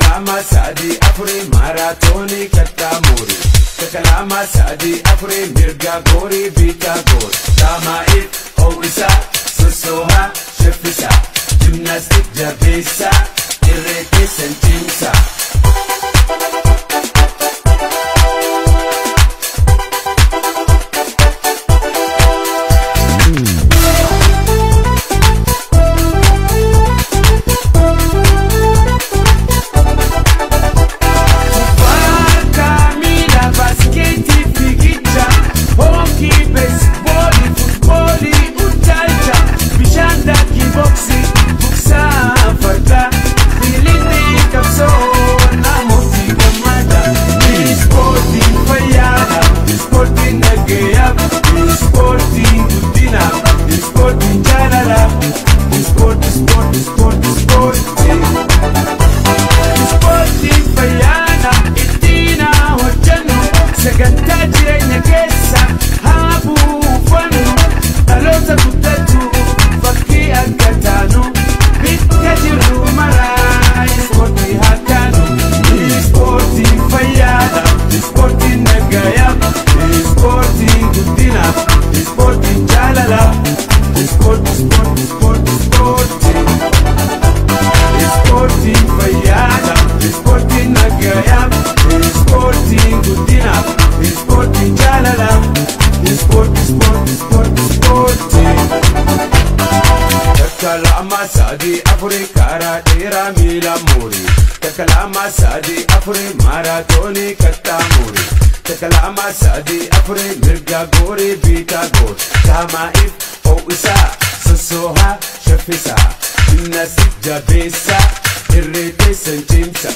Takalama sadi afuri maratoni katamuri. Takalama sadi afuri mirga gori bita gor. Tamaif howisa sosoha shefisa. Gymnastic jabesa irrete sentimsa. Takalama sadi afuri kara dera mila muri. Takalama sadi afuri maratoni katamuri. Takalama sadi afuri mirga gori bita gor. Tamaif howisa sosoha shefisa. Gymnastic jabesa irrete sentimsa.